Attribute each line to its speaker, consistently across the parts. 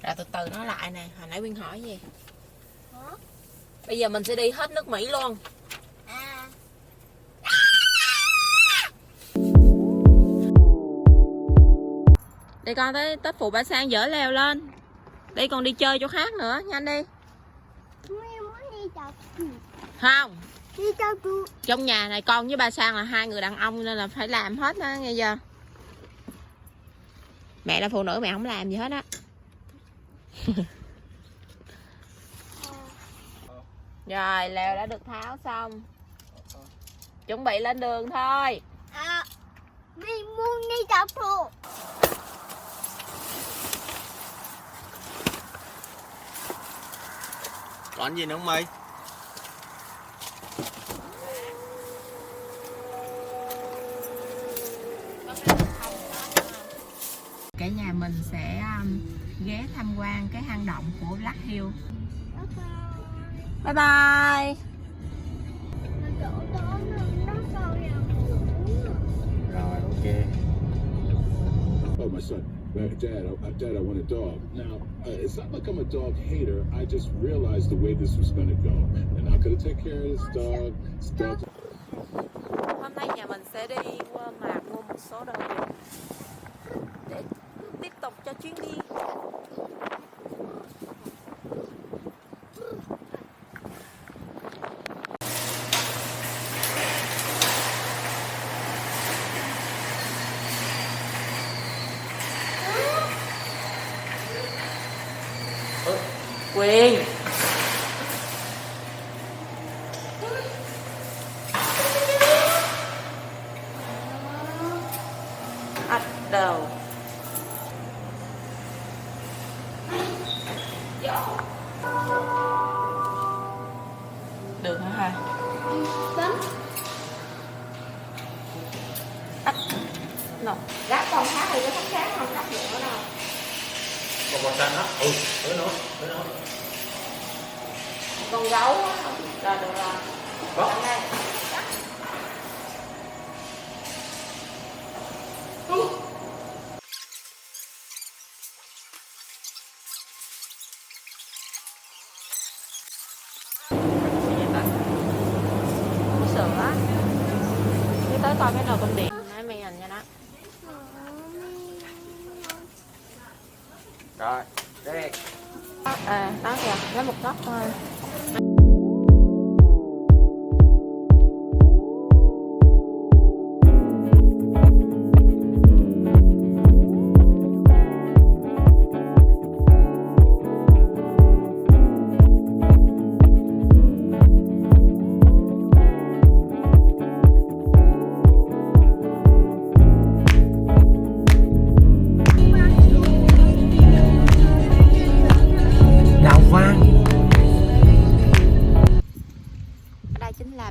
Speaker 1: Rồi từ từ nói lại nè, hồi nãy Quyên hỏi gì? Bây giờ mình sẽ đi hết nước Mỹ luôn. Đi con tới phụ bà Sang dở leo lên. Đi con đi chơi chỗ khác nữa, nhanh đi. Không.
Speaker 2: Đi đâu chú?
Speaker 1: Trong nhà này con với bà Sang là hai người đàn ông nên là phải làm hết á, nghe chưa? Mẹ là phụ nữ mẹ không làm gì hết á. Rồi lều đã được tháo xong. Chuẩn bị lên đường thôi.
Speaker 2: Mình muốn đi đâu phụ?
Speaker 3: Còn gì nữa không mày?
Speaker 1: Cả nhà mình sẽ ghé tham quan cái hang động của Black Hill. Bye bye.
Speaker 3: Rồi ok.
Speaker 4: Oh, my son. Dad, I want a dog. Now, it's not like I'm a dog hater. I just realized the way this was going to go. And I could have taken care of this dog.
Speaker 1: Hôm nay nhà mình sẽ đi Walmart mua một số đồ dùng để tiếp tục cho chuyến đi. Quyền bắt đầu. Được hả hai?
Speaker 2: Vâng.
Speaker 1: Nào, gác con khác thì có thắt khác không gác nữa đâu.
Speaker 3: Còn con xanh á? Ừ, tới nó.
Speaker 1: Con gấu á, rồi được rồi.
Speaker 3: Có.
Speaker 1: Đây. Uống sữa. Đi tới coi cái nồi cơm điện nãy mày hành cho nó.
Speaker 3: Rồi, đây.
Speaker 1: Đó kìa, lấy một góc thôi.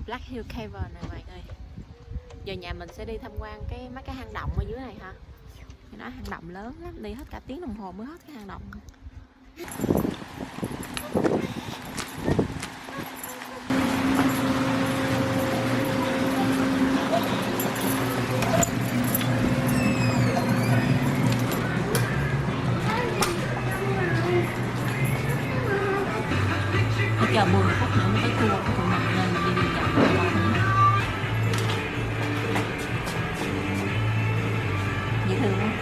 Speaker 1: Black Hill Cavern này mọi người. Giờ nhà mình sẽ đi tham quan mấy cái hang động ở dưới này ha. Nó hang động lớn lắm, đi hết cả tiếng đồng hồ mới hết cái hang động. Chờ 10 phút nữa mới tới tour của tụi mình nên mình đi dạo coi thôi. Dễ thương không?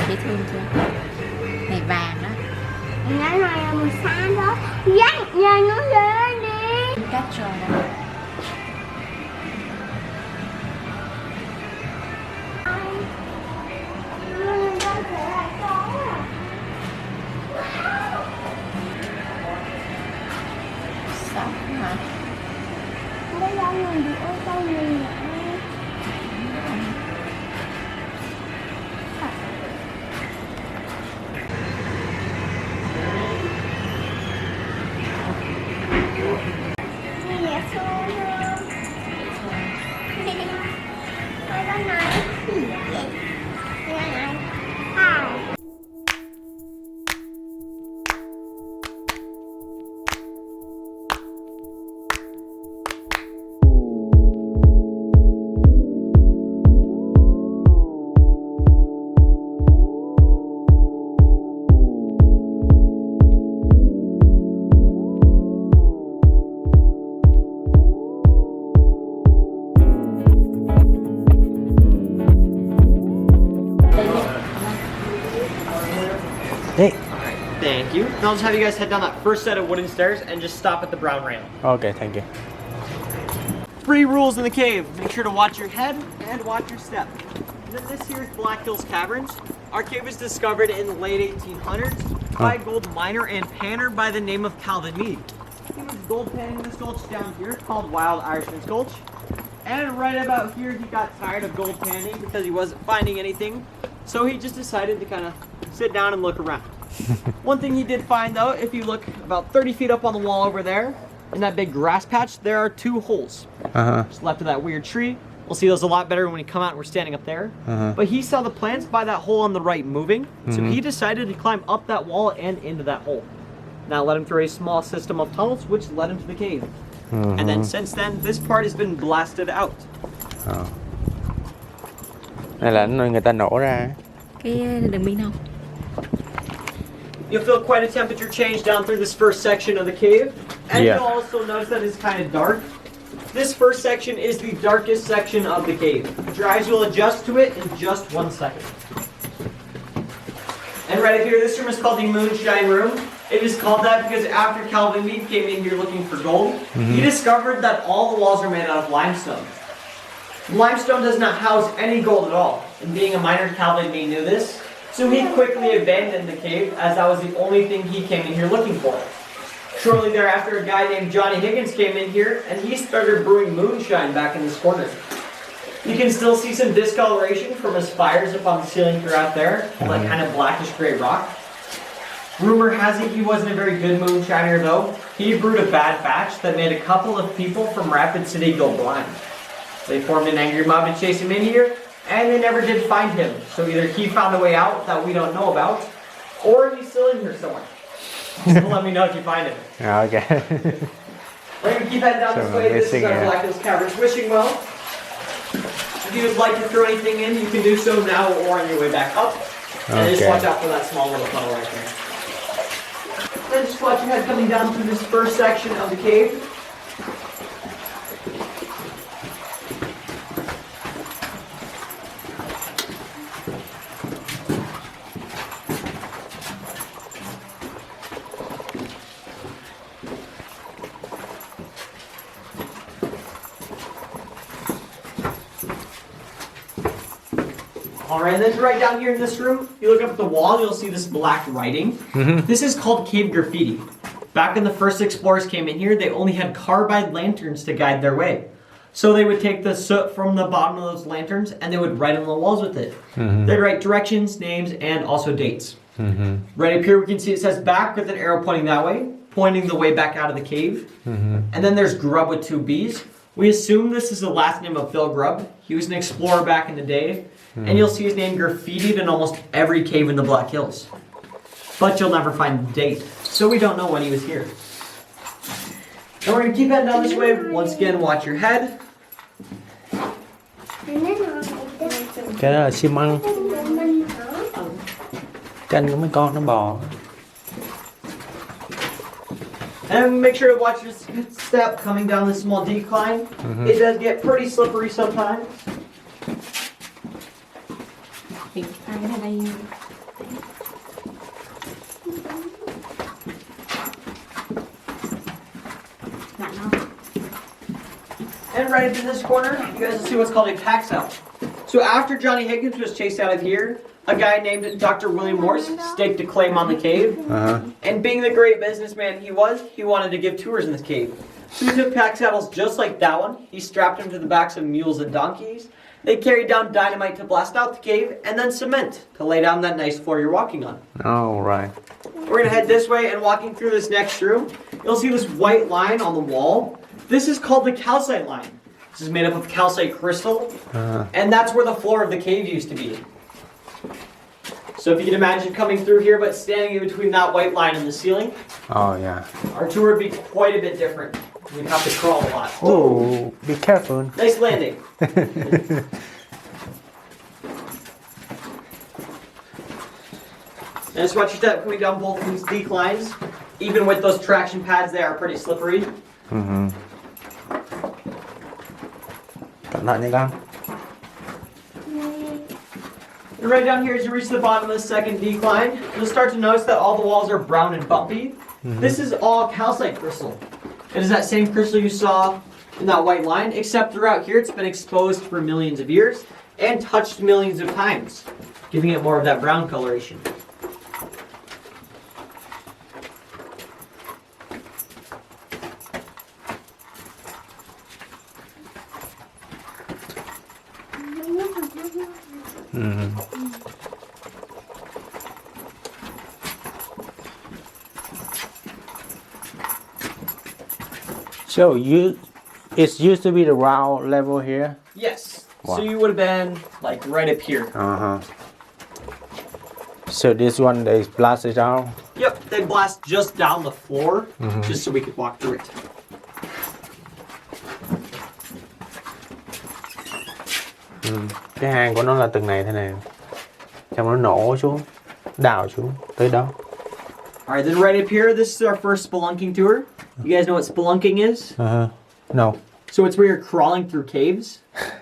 Speaker 1: Dễ thương chưa? Này vàng đó.
Speaker 2: Cái này là một sáng đó. Dắt nhà nó lên đi.
Speaker 1: Cắt rồi đó. Sóc hả?
Speaker 2: Bây giờ mình đi ô tô gì nữa? Dễ thương hơn. Hai con này. Cái này.
Speaker 5: you. And I'll just have you guys head down that first set of wooden stairs and just stop at the brown rail.
Speaker 6: Okay, thank you.
Speaker 5: 3 rules in the cave. Make sure to watch your head and watch your step. And then this here is Black Hills Caverns. Our cave was discovered in the late 1800s by a gold miner and panner by the name of Calvin Mead. He was gold panning this gulch down here called Wild Irishman's Gulch. And right about here he got tired of gold panning because he wasn't finding anything. So he just decided to kind of sit down and look around. One thing he did find though, if you look about 30 feet up on the wall over there, in that big grass patch, there are 2 holes. Just left of that weird tree. We'll see those a lot better when we come out and we're standing up there. But he saw the plants by that hole on the right moving, so he decided to climb up that wall and into that hole. That led him through a small system of tunnels, which led him to the cave. And then since then, this part has been blasted out.
Speaker 6: Này là nơi người ta nổ ra.
Speaker 1: Cái đường pin không?
Speaker 5: You'll feel quite a temperature change down through this first section of the cave. And
Speaker 6: Yeah.
Speaker 5: you'll also notice that it's kind of dark. This first section is the darkest section of the cave. Your eyes will adjust to it in just 1 second. And right up here, this room is called the Moonshine Room. It is called that because after Calvin Mead came in here looking for gold, he discovered that all the walls are made out of limestone. Limestone does not house any gold at all. And being a miner, Calvin Mead knew this. So he quickly abandoned the cave as that was the only thing he came in here looking for. Shortly thereafter, a guy named Johnny Higgins came in here and he started brewing moonshine back in this corner. You can still see some discoloration from his fires up on the ceiling throughout there, like kind of blackish gray rock. Rumor has it he wasn't a very good moonshiner though. He brewed a bad batch that made a couple of people from Rapid City go blind. They formed an angry mob to chase him in here, and they never did find him. So either he found a way out that we don't know about, or he's still in here somewhere. So let me know if you find him.
Speaker 6: Okay.
Speaker 5: We're going to keep heading down this
Speaker 6: So
Speaker 5: way. This is
Speaker 6: missing
Speaker 5: our
Speaker 6: it.
Speaker 5: Black Hills Caverns wishing well. If you would like to throw anything in, you can do so now or on your way back up. And just
Speaker 6: Okay.
Speaker 5: watch out for that small little tunnel right there. Then just watch your head coming down through this first section of the cave. Alright, and then right down here in this room, you look up at the wall, you'll see this black writing. This is called cave graffiti. Back when the first explorers came in here, they only had carbide lanterns to guide their way. So they would take the soot from the bottom of those lanterns and they would write on the walls with it. They'd write directions, names, and also dates. Right up here we can see it says back with an arrow pointing that way, pointing the way back out of the cave. And then there's Grub with 2 B's. We assume this is the last name of Phil Grubb. He was an explorer back in the day. And you'll see his name graffitied in almost every cave in the Black Hills. But you'll never find the date, so we don't know when he was here. And we're going to keep heading down this way. Once again, watch your head.
Speaker 6: Cái đó là xi măng. Canh của mấy con nó bò.
Speaker 5: And make sure to watch your step coming down this small decline. It does get pretty slippery sometimes.
Speaker 1: Thì ai ở đây lạnh không?
Speaker 5: And right up in this corner, you guys will see what's called a pack cell. So after Johnny Higgins was chased out of here, a guy named Dr. William Morse staked a claim on the cave. And being the great businessman he was, he wanted to give tours in this cave. So he took pack saddles just like that one. He strapped them to the backs of mules and donkeys. They carried down dynamite to blast out the cave, and then cement to lay down that nice floor you're walking on.
Speaker 6: Oh, right.
Speaker 5: We're going to head this way, and walking through this next room, you'll see this white line on the wall. This is called the calcite line. This is made up of calcite crystal, and that's where the floor of the cave used to be. So if you can imagine coming through here, but standing in between that white line and the ceiling,
Speaker 6: Oh, yeah.
Speaker 5: our tour would be quite a bit different. We'd have to crawl a lot.
Speaker 6: Oh, be careful.
Speaker 5: Nice landing. And just watch your step coming down both of these declines. Even with those traction pads, they are pretty slippery.
Speaker 6: Cẩn thận nha con.
Speaker 5: And right down here, as you reach the bottom of the second decline, you'll start to notice that all the walls are brown and bumpy. This is all calcite crystal. It is that same crystal you saw in that white line, except throughout here it's been exposed for millions of years and touched millions of times, giving it more of that brown coloration.
Speaker 6: So it used to be the round level here.
Speaker 5: Yes.
Speaker 6: Wow.
Speaker 5: So you would have been like right up here.
Speaker 6: So this one they blast it out.
Speaker 5: Yep, they blast just down the floor, just so we could walk through it.
Speaker 6: Cái hang của nó là tầng này thế này. Xong nó nổ xuống, đào xuống tới đó.
Speaker 5: Alright, then right up here, this is our first spelunking tour. You guys know what spelunking is?
Speaker 6: No.
Speaker 5: So it's where you're crawling through caves,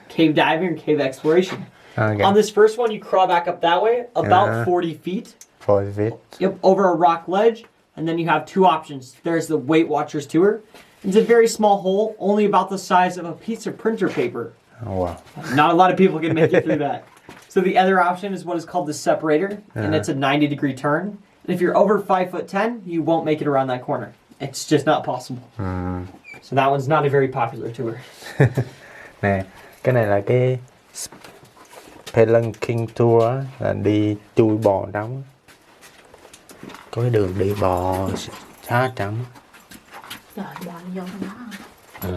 Speaker 5: cave diving or cave exploration.
Speaker 6: Okay.
Speaker 5: On this first one, you crawl back up that way, about 40 feet.
Speaker 6: 40 feet.
Speaker 5: Yep, over a rock ledge, and then you have two options. There's the Weight Watchers tour. It's a very small hole, only about the size of a piece of printer paper.
Speaker 6: Oh, wow.
Speaker 5: Not a lot of people can make it through that. So the other option is what is called the separator, and it's a 90-degree turn. And if you're over 5'10", you won't make it around that corner. It's just not possible. So that one's not a very popular tour.
Speaker 6: Nè, cái này là cái Spelunking tour á, là đi chui bò trống. Có cái đường đi bò xá trống.
Speaker 1: Trời, bò vô trong đó.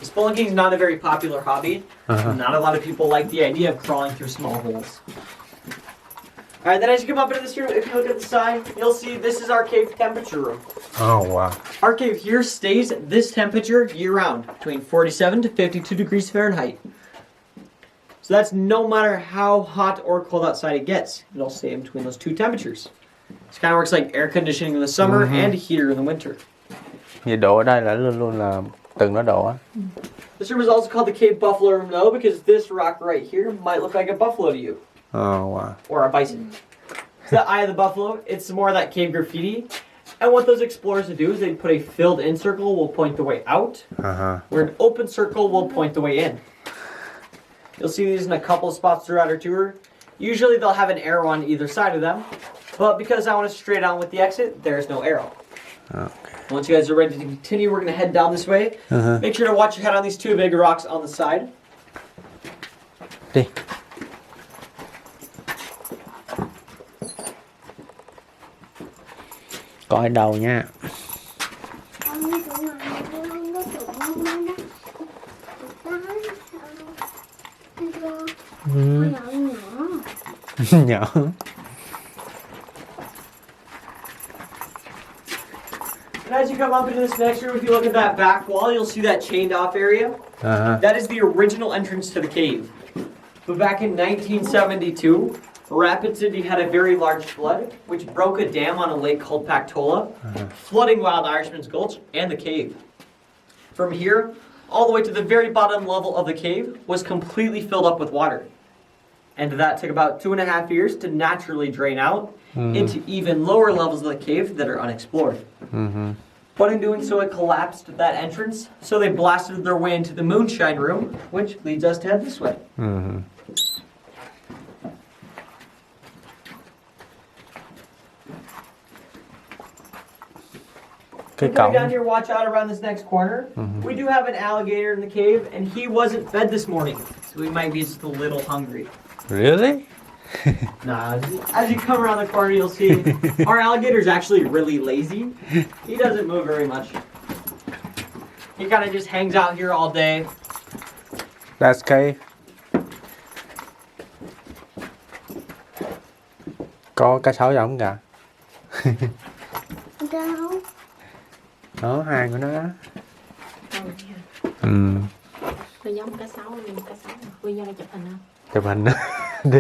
Speaker 5: Spelunking is not a very popular hobby. Not a lot of people like the idea of crawling through small holes. Alright, then as you come up into this room, if you look at the side, you'll see this is our cave temperature room.
Speaker 6: Oh, wow.
Speaker 5: Our cave here stays at this temperature year-round, between 47 to 52 degrees Fahrenheit. So that's no matter how hot or cold outside it gets. It'll stay in between those two temperatures. This kind of works like air conditioning in the summer and a heater in the winter.
Speaker 6: Nhiệt độ ở đây là luôn luôn là từng đó độ á.
Speaker 5: This room is also called the cave buffalo room though, because this rock right here might look like a buffalo to you.
Speaker 6: Oh, wow.
Speaker 5: Or a bison. So the eye of the buffalo, it's more of that cave graffiti. And what those explorers would do is they'd put a filled in circle will point the way out, where an open circle will point the way in. You'll see these in a couple of spots throughout our tour. Usually they'll have an arrow on either side of them, but because I want to straight on with the exit, there's no arrow.
Speaker 6: Okay.
Speaker 5: Once you guys are ready to continue, we're going to head down this way. Make sure to watch your head on these two big rocks on the side.
Speaker 6: Đi. Coi đầu nha. Nhỏ.
Speaker 5: And as you come up into this next room, if you look at that back wall, you'll see that chained off area. That is the original entrance to the cave. But back in 1972, Rapid City had a very large flood, which broke a dam on a lake called Pactola, flooding Wild Irishman's Gulch and the cave. From here, all the way to the very bottom level of the cave was completely filled up with water. And that took about 2.5 years to naturally drain out into even lower levels of the cave that are unexplored. But in doing so, it collapsed that entrance, so they blasted their way into the moonshine room, which leads us to head this way.
Speaker 6: Cái
Speaker 5: Coming down
Speaker 6: cổng.
Speaker 5: here, watch out around this next corner. We do have an alligator in the cave, and he wasn't fed this morning, so he might be just a little hungry.
Speaker 6: Really?
Speaker 5: Nah, as you come around the corner, you'll see our alligator's actually really lazy. He doesn't move very much. He kind of just hangs out here all day.
Speaker 6: That's cave. Có cá sấu giống kìa.
Speaker 2: Đâu?
Speaker 6: Đó, hang của nó đó.
Speaker 1: Nó giống cá sấu, nhưng cá sấu Huy cho nó chụp hình không?
Speaker 6: Chụp hình đó. Đi.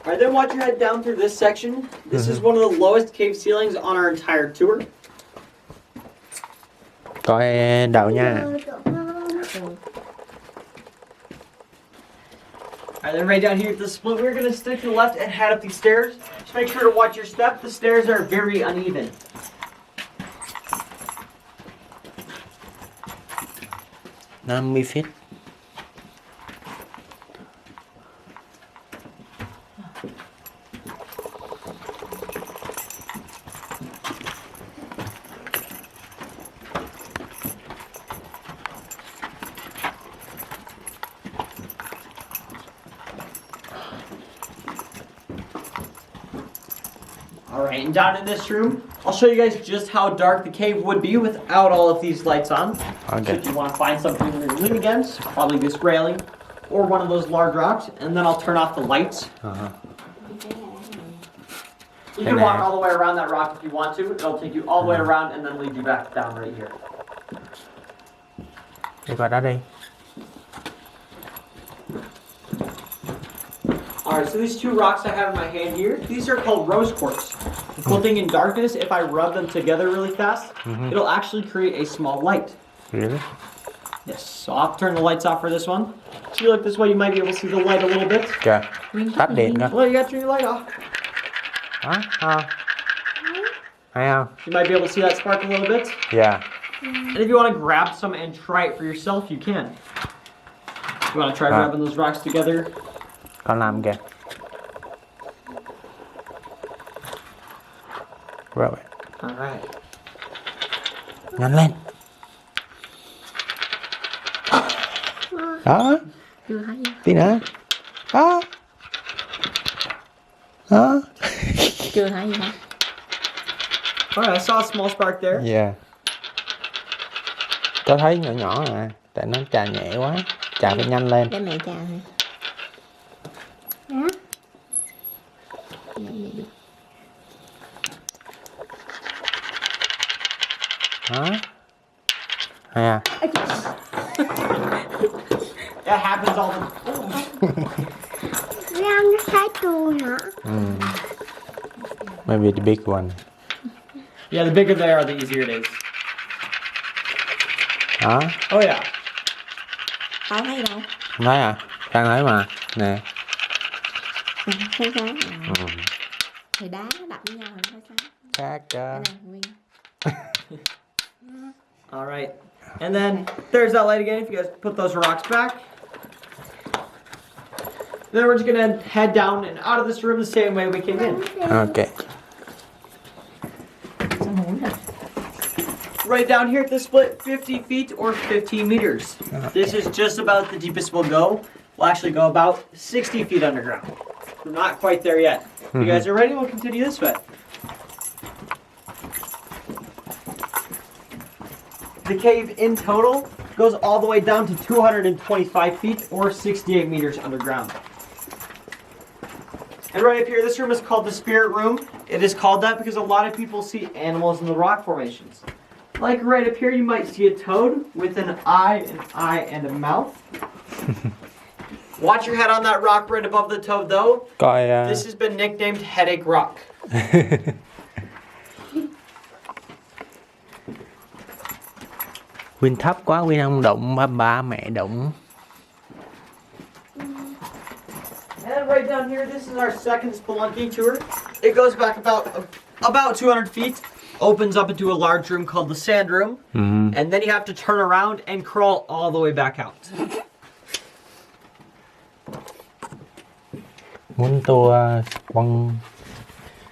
Speaker 5: Alright, then watch your head down through this section. This is one of the lowest cave ceilings on our entire tour.
Speaker 6: Coi đầu nha.
Speaker 5: Alright, then right down here at the split, we're gonna stick to the left and head up these stairs. Just make sure to watch your step. The stairs are very uneven.
Speaker 6: $50 feet.
Speaker 5: Alright, and down in this room, I'll show you guys just how dark the cave would be without all of these lights on. So
Speaker 6: Okay.
Speaker 5: if you want to find something to lean against, probably this railing or one of those large rocks, and then I'll turn off the lights. You can walk all the way around that rock if you want to. It'll take you all the way around and then lead you back down right here.
Speaker 6: Đi qua đó đi.
Speaker 5: Alright, so these two rocks I have in my hand here, these are called rose quartz. The cool thing in darkness, if I rub them together really fast, it'll actually create a small light.
Speaker 6: Really?
Speaker 5: Yes, so I'll turn the lights off for this one. So you look this way, you might be able to see the light a little bit.
Speaker 6: Kìa. Tắt điện coi.
Speaker 5: Well, you got to turn your light off.
Speaker 6: Đó, không? Hay không?
Speaker 5: You might be able to see that spark a little bit.
Speaker 6: Dạ.
Speaker 5: And if you want to grab some and try it for yourself, you can. You want to try rubbing those rocks together?
Speaker 6: Con làm kìa. Rồi.
Speaker 5: Alright.
Speaker 6: Nhanh lên. Đó.
Speaker 1: Chưa thấy gì.
Speaker 6: Tí nữa. Đó. Đó.
Speaker 1: Chưa thấy gì hả?
Speaker 5: Alright, I saw a small spark there.
Speaker 6: Dạ. Có thấy nhỏ nhỏ à. Tại nó trà nhẹ quá. Trà phải nhanh lên.
Speaker 1: Để mẹ trà thôi.
Speaker 2: Hả?
Speaker 6: Đó. Hay à.
Speaker 5: That happens all the
Speaker 2: Răng nó thấy tôi hả?
Speaker 6: Maybe the big one.
Speaker 5: Yeah, the bigger they are, the easier it is.
Speaker 6: Đó.
Speaker 5: Oh yeah.
Speaker 1: Tao thấy đâu?
Speaker 6: Không thấy à? Đang thấy mà. Nè.
Speaker 1: Thấy sáng. Thì đá nó đập với nhau rồi thấy sáng.
Speaker 6: Khác
Speaker 1: Cái này nguyên.
Speaker 5: Alright. And then there's that light again if you guys put those rocks back. Then we're just gonna head down and out of this room the same way we came in.
Speaker 6: Ok.
Speaker 5: Right down here at the split, 50 feet or 15 meters. This is just about the deepest we'll go. We'll actually go about 60 feet underground. We're not quite there yet. If you guys are ready, we'll continue this way. The cave in total goes all the way down to 225 feet or 68 meters underground. And right up here, this room is called the spirit room. It is called that because a lot of people see animals in the rock formations. Like right up here, you might see a toad with an eye, and a mouth. Watch your head on that rock right above the toad though.
Speaker 6: Coi
Speaker 5: This has been nicknamed Headache Rock.
Speaker 6: Win thấp quá, Win không đụng, ba mẹ đụng.
Speaker 5: And right down here, this is our second spelunking tour. It goes back about 200 feet, opens up into a large room called the sand room, and then you have to turn around and crawl all the way back out.
Speaker 6: Muốn tour băng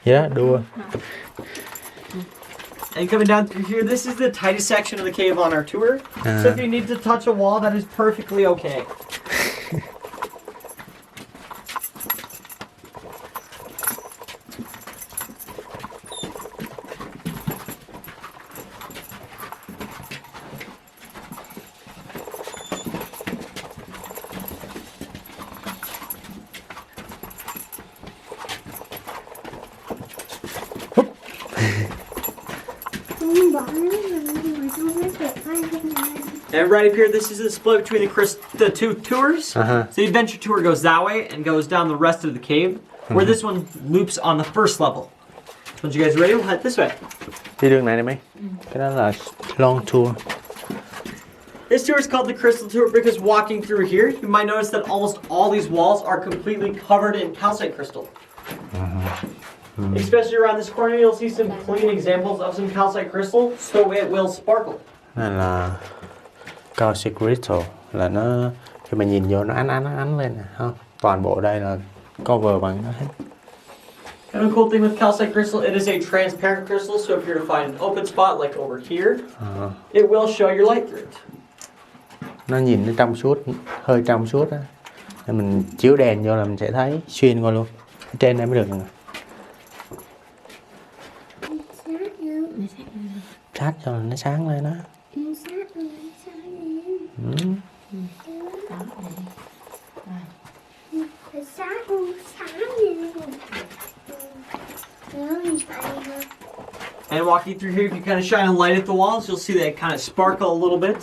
Speaker 6: gì đó, đua.
Speaker 5: And coming down through here, this is the tightest section of the cave on our tour. So if you need to touch a wall, that is perfectly okay. And right up here, this is the split between the two tours. So the adventure tour goes that way and goes down the rest of the cave, where this one loops on the first level. So once you guys are ready, we'll head this way.
Speaker 6: Đi đường này đi mấy. Cái đó là long tour.
Speaker 5: This tour is called the Crystal Tour because walking through here, you might notice that almost all these walls are completely covered in calcite crystal. Especially around this corner, you'll see some clean examples of some calcite crystal, so it will sparkle.
Speaker 6: Này là Calcite Crystals, là nó khi mà nhìn vô nó ánh lên nè, không? Toàn bộ đây là cover bằng nó hết.
Speaker 5: And the cool thing with calcite crystal, it is a transparent crystal, so if you're to find an open spot like over here, it will show your light through it.
Speaker 6: Nó nhìn nó trong suốt, hơi trong suốt á. Nên mình chiếu đèn vô là mình sẽ thấy xuyên qua luôn. Ở trên đây mới được nè. Sát cho nó sáng lên đó.
Speaker 5: And walking through here, if you kind of shine a light at the walls, you'll see they kind of sparkle a little bit.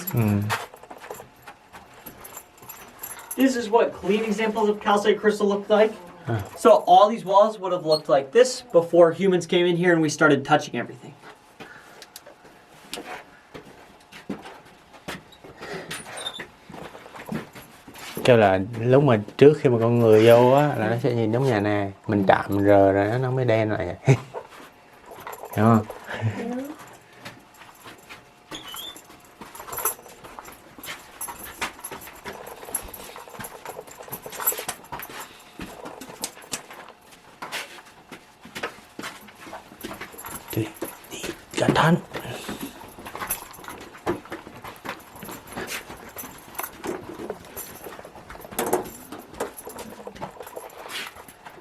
Speaker 5: This is what clean examples of calcite crystal look like. So all these walls would have looked like this before humans came in here and we started touching everything.
Speaker 6: Kêu là lúc mà trước khi mà con người vô á là nó sẽ nhìn giống nhà này, mình chạm mình rờ rồi nó mới đen lại. Hiểu không? Đi cẩn thận.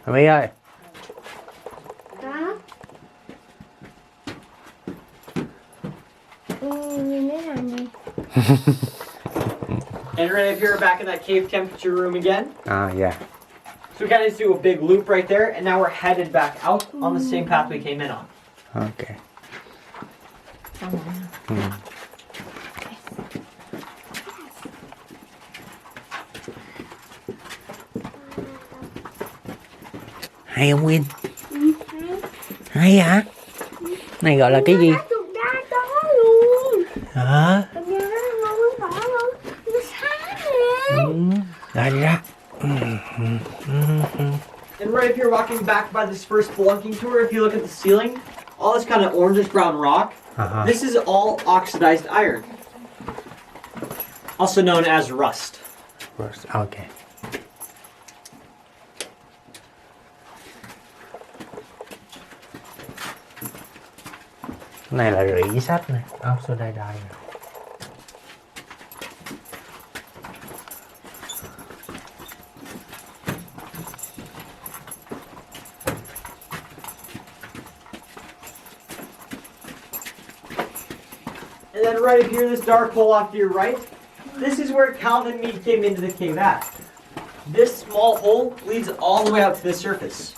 Speaker 6: My ơi.
Speaker 2: Đó. Nhìn cái này nè.
Speaker 5: And right up here, back in that cave temperature room again.
Speaker 6: Yeah.
Speaker 5: So we kind of just do a big loop right there, and now we're headed back out on the same path we came in on.
Speaker 6: Okay. Hay không Nguyên? Hay hả? Này gọi là cái gì?
Speaker 2: Ra đó luôn.
Speaker 6: Hả?
Speaker 2: Ra đó luôn. Nó sáng nè.
Speaker 6: Ra đi ra.
Speaker 5: And right if you're walking back by this first spelunking tour, if you look at the ceiling, all this kind of orangish brown rock, this is all oxidized iron, also known as rust.
Speaker 6: Okay. Này là rỉ sắt nè, oxidized iron.
Speaker 5: And then right up here, this dark hole off to your right, this is where Calvin Mead came into the cave at. This small hole leads all the way out to the surface.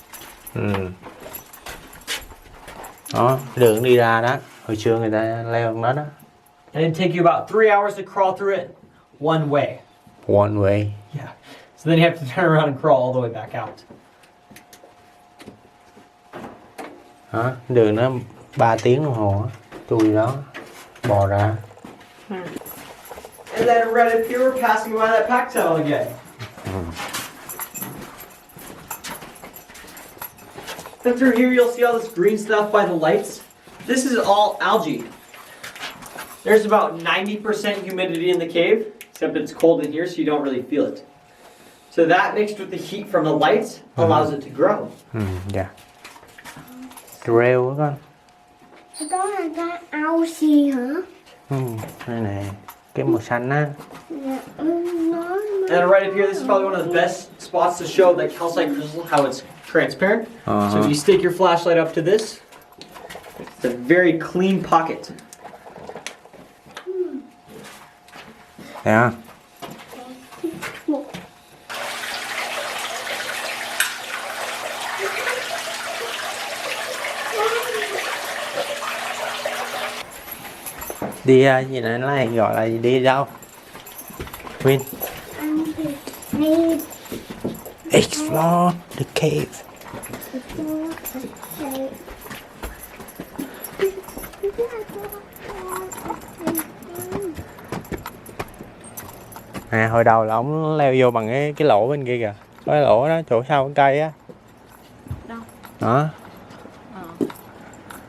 Speaker 6: Đó, đường đi ra đó, hồi xưa người ta leo đó đó.
Speaker 5: And it'd take you about 3 hours to crawl through it, one way.
Speaker 6: One way.
Speaker 5: Yeah. So then you have to turn around and crawl all the way back out.
Speaker 6: Đó, đường nó 3 tiếng đồng hồ á, chui đó, bò ra.
Speaker 5: And then right up here, we're passing by that pack tunnel again. And through here, you'll see all this green stuff by the lights. This is all algae. There's about 90% humidity in the cave, except it's cold in here, so you don't really feel it. So that mixed with the heat from the lights allows it to grow.
Speaker 6: Dạ. Rêu á con.
Speaker 2: Đó là cái ao xì hả?
Speaker 6: Đây này, cái màu xanh á.
Speaker 5: And right up here, this is probably one of the best spots to show that calcite crystal, how it's transparent. So if you stick your flashlight up to this, it's a very clean pocket.
Speaker 6: Yeah. Đi gì này nó gọi là đi đâu? Win. Explore the cave. À, hồi đầu là ổng leo vô bằng cái lỗ bên kia kìa. Có cái lỗ đó, chỗ sau cái cây á.
Speaker 1: Đâu?
Speaker 6: Đó.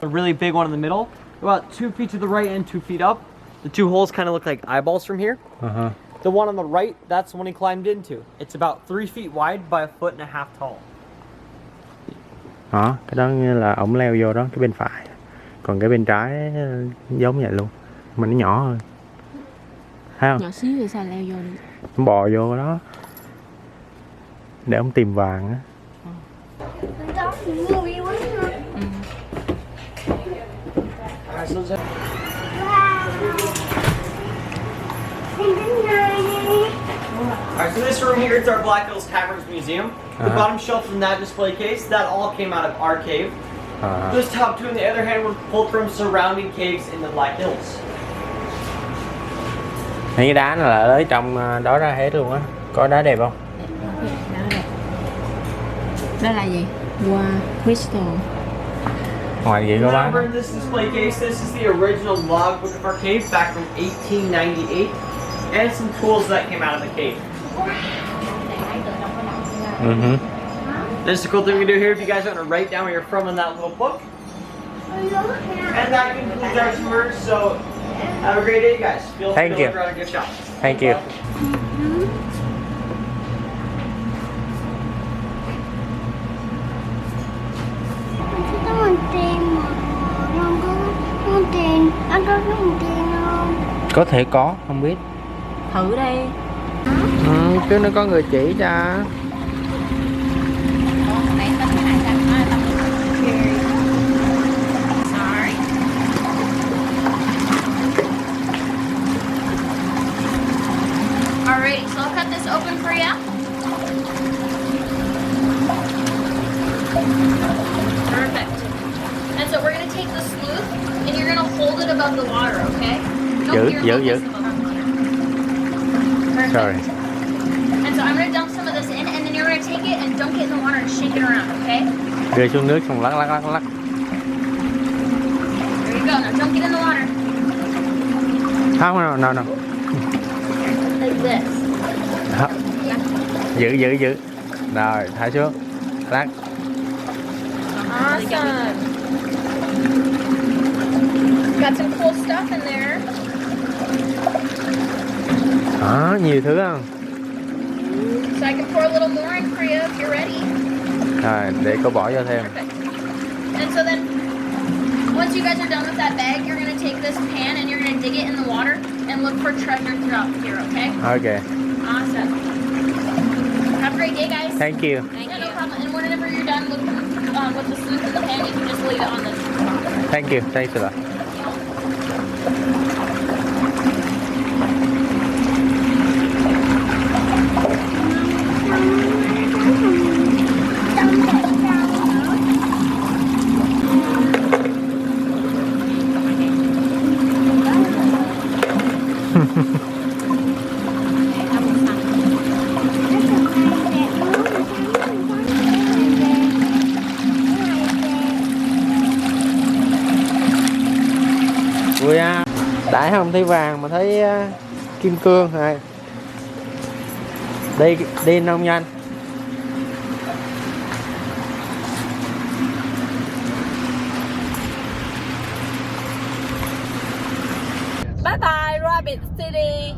Speaker 5: A really big one in the middle, about 2 feet to the right and 2 feet up. The two holes kind of look like eyeballs from here. The one on the right, that's the one he climbed into. It's about 3 feet wide by a foot and a half tall.
Speaker 6: Đó, cái đó như là ổng leo vô đó, cái bên phải. Còn cái bên trái giống vậy luôn. Mà nó nhỏ hơn. Thấy không?
Speaker 1: Nhỏ xíu thì sao leo vô đi.
Speaker 6: Ổng bò vô đó. Để ổng tìm vàng á.
Speaker 2: Đó vui quá ha.
Speaker 5: Alright, so this room here is our Black Hills Caverns Museum. The bottom shelf from that display case, that all came out of our cave. Those top two, on the other hand, were pulled from surrounding caves in the Black Hills.
Speaker 6: Cái đá nó là ở trong đó ra hết luôn á. Có đá đẹp không?
Speaker 1: Đó là gì? Wow, crystal.
Speaker 6: Ngoài vậy có bán.
Speaker 5: Remember in this display case, this is the original logbook of our cave back from 1898, and some tools that came out of the cave. This is a cool thing we do here if you guys want to write down where you're from in that little book. And that concludes our tour, so have a great day, guys. Feel free to look around and give shots.
Speaker 6: Thank you.
Speaker 2: Có một tiền mà không có tiền, anh có dùng tiền không?
Speaker 6: Có thể có, không biết.
Speaker 1: Thử đi.
Speaker 6: Chứ nó có người chỉ cho.
Speaker 1: Sorry. Alright, so I'll cut this open for you. Perfect. And so we're going to take the sleuth and you're going to hold it above the water, okay?
Speaker 6: Giữ.
Speaker 1: Perfect.
Speaker 6: Sorry.
Speaker 1: And so I'm going to dump some of this in and then you're going to take it and dunk it in the water and shake it around, okay?
Speaker 6: Rơi xuống nước xong lắc.
Speaker 1: There you go. Now dunk it in the water.
Speaker 6: Không, no.
Speaker 1: Like this.
Speaker 6: Đó. Giữ. Rồi, thả xuống. Lắc.
Speaker 1: Awesome. Got some cool stuff in there.
Speaker 6: Đó, nhiều thứ không?
Speaker 1: So I can pour a little more in for you if you're ready.
Speaker 6: Rồi, để cô bỏ vô thêm.
Speaker 1: Perfect. And so then, once you guys are done with that bag, you're going to take this pan and you're going to dig it in the water and look for treasure throughout here, okay?
Speaker 6: Okay.
Speaker 1: Awesome. Have a great day, guys.
Speaker 6: Thank you.
Speaker 1: Yeah, no problem. And whenever you're done with the sleuth in the pan, you can just leave it on the top.
Speaker 6: Thank you. Thanks a lot. Vui à. Đã không thấy vàng mà thấy kim cương rồi. Đi nông nhanh.
Speaker 1: Bye bye, Rabbit City.